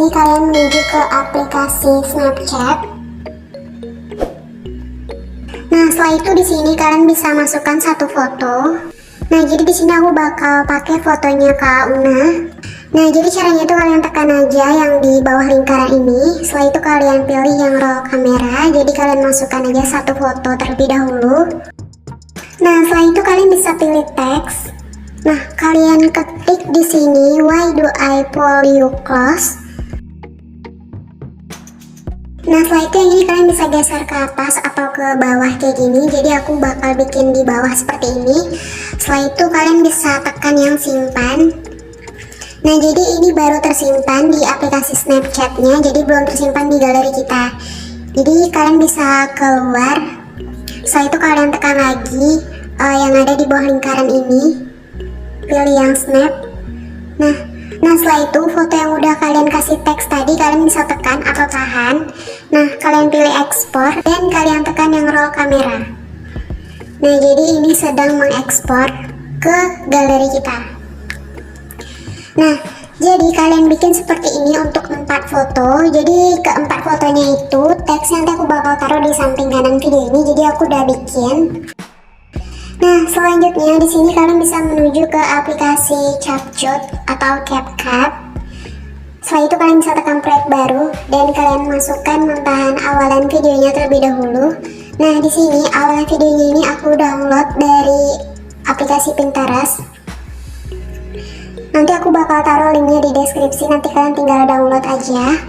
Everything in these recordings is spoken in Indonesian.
sini kalian menuju ke aplikasi Snapchat. Nah, setelah itu di sini kalian bisa masukkan satu foto. Nah, jadi di sini aku bakal pakai fotonya Kak Una. Nah, jadi caranya itu kalian tekan aja yang di bawah lingkaran ini. Setelah itu kalian pilih yang roll kamera. Jadi kalian masukkan aja satu foto terlebih dahulu. Nah, setelah itu kalian bisa pilih teks. Nah, kalian ketik di sini, why do I pull you close? Nah, setelah itu yang ini kalian bisa geser ke atas atau ke bawah kayak gini. Jadi aku bakal bikin di bawah seperti ini. Setelah itu kalian bisa tekan yang simpan. Nah, jadi ini baru tersimpan di aplikasi Snapchatnya, jadi belum tersimpan di galeri kita. Jadi kalian bisa keluar. Setelah itu kalian tekan lagi yang ada di bawah lingkaran ini. Pilih yang snap. Nah, setelah itu foto yang udah kalian kasih teks tadi kalian bisa tekan atau tahan. Nah, kalian pilih ekspor dan kalian tekan yang roll kamera. Nah, jadi ini sedang mengekspor ke galeri kita. Nah, jadi kalian bikin seperti ini untuk 4 foto. Jadi keempat fotonya itu teksnya nanti aku bakal taruh di samping kanan video ini. Jadi aku udah bikin. Nah, selanjutnya di sini kalian bisa menuju ke aplikasi CapCut atau CapCut. Setelah itu kalian bisa tekan proyek baru dan kalian masukkan mentahan awalan videonya terlebih dahulu. Nah, di sini awalan videonya ini aku download dari aplikasi Pinterest. Nanti aku bakal taruh linknya di deskripsi, nanti kalian tinggal download aja.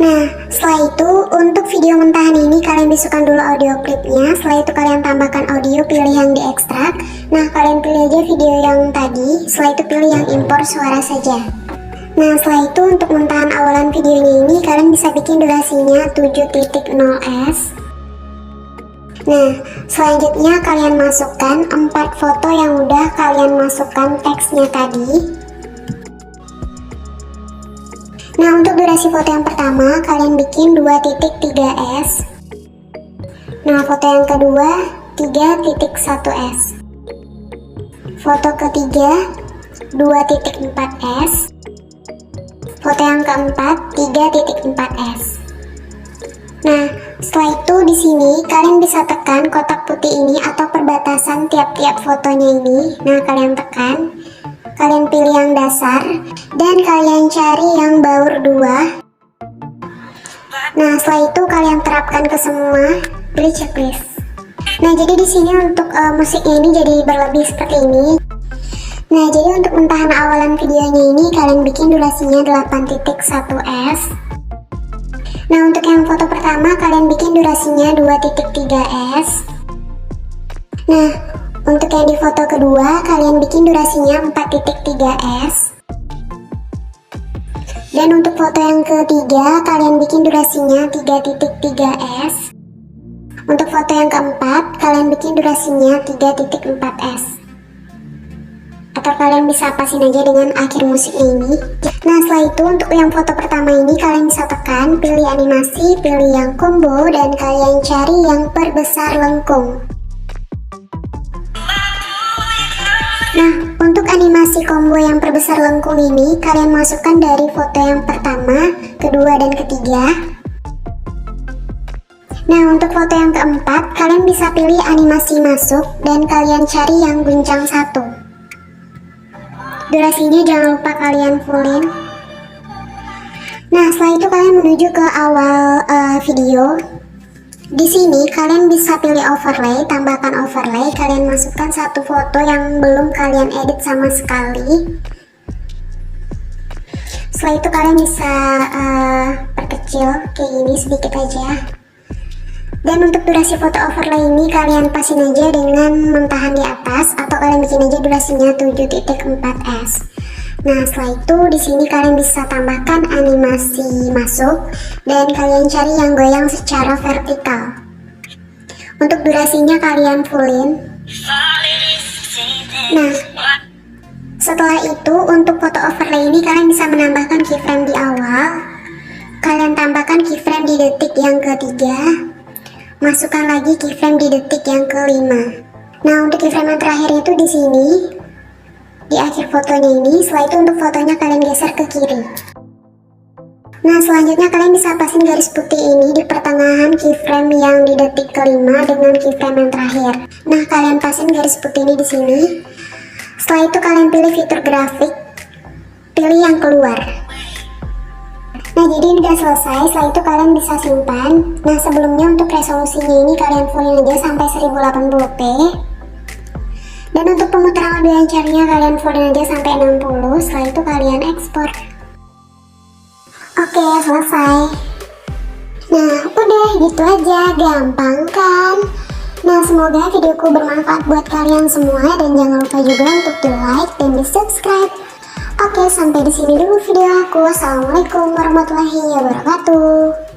Nah, setelah itu untuk video mentahan ini kalian bisukan dulu audio klipnya. Setelah itu kalian tambahkan audio, pilih yang diekstrak. Nah, kalian pilih aja video yang tadi. Setelah itu pilih yang impor suara saja. Nah, setelah itu untuk mentahan awalan videonya ini kalian bisa bikin durasinya 7.0s. Nah, selanjutnya kalian masukkan 4 foto yang udah kalian masukkan teksnya tadi. Nah, untuk durasi foto yang pertama kalian bikin 2.3s. Nah, foto yang kedua 3.1s. Foto ketiga 2.4s. Foto yang keempat 3.4s. Nah, setelah itu di sini kalian bisa tekan kotak putih ini atau perbatasan tiap-tiap fotonya ini. Nah, kalian tekan. Kalian pilih yang dasar dan kalian cari yang baur 2. Nah, setelah itu kalian terapkan ke semua, pilih checklist. Nah, jadi di sini untuk musiknya ini jadi berlebih seperti ini. Nah, jadi untuk mentahan awalan videonya ini kalian bikin durasinya 8.1s. Nah, untuk yang foto pertama kalian bikin durasinya 2.3s. Nah, untuk yang di foto kedua kalian bikin durasinya 4.3s. Dan untuk foto yang ketiga kalian bikin durasinya 3.3s. Untuk foto yang keempat kalian bikin durasinya 3.4s. Atau kalian bisa pasin aja dengan akhir musiknya ini. Nah, setelah itu untuk yang foto pertama ini kalian bisa tekan, pilih animasi, pilih yang combo, dan kalian cari yang perbesar lengkung. Nah, untuk animasi combo yang perbesar lengkung ini kalian masukkan dari foto yang pertama, kedua, dan ketiga. Nah, untuk foto yang keempat kalian bisa pilih animasi masuk dan kalian cari yang guncang 1. Durasinya jangan lupa kalian fullin. Nah, setelah itu kalian menuju ke awal video. Di sini kalian bisa pilih overlay, tambahkan overlay, kalian masukkan satu foto yang belum kalian edit sama sekali. Setelah itu kalian bisa perkecil kayak gini sedikit aja. Dan untuk durasi foto overlay ini kalian pasin aja dengan mentahan di atas atau kalian bikin aja durasinya 7.4s. Nah, setelah itu di sini kalian bisa tambahkan animasi masuk dan kalian cari yang goyang secara vertikal. Untuk durasinya kalian fullin. Nah, setelah itu untuk foto overlay ini kalian bisa menambahkan keyframe di awal. Kalian tambahkan keyframe di detik yang ketiga. Masukkan lagi keyframe di detik yang kelima. Nah, untuk keyframe yang terakhir itu di sini di akhir fotonya ini. Setelah itu untuk fotonya kalian geser ke kiri. Nah, selanjutnya kalian bisa pasin garis putih ini di pertengahan keyframe yang di detik kelima dengan keyframe yang terakhir. Nah, kalian pasin garis putih ini di sini. Setelah itu kalian pilih fitur grafik, pilih yang keluar. Nah, jadi udah selesai. Setelah itu kalian bisa simpan. Nah, sebelumnya untuk resolusinya ini kalian fullin aja sampai 1080p. Dan untuk pemutaran audio yang caranya kalian fullin aja sampai 60. Setelah itu kalian ekspor. Oke, selesai. Nah, udah gitu aja, gampang kan? Nah, semoga videoku bermanfaat buat kalian semua, dan jangan lupa juga untuk di like dan di subscribe. Oke, sampai di sini dulu video aku. Assalamualaikum warahmatullahi wabarakatuh.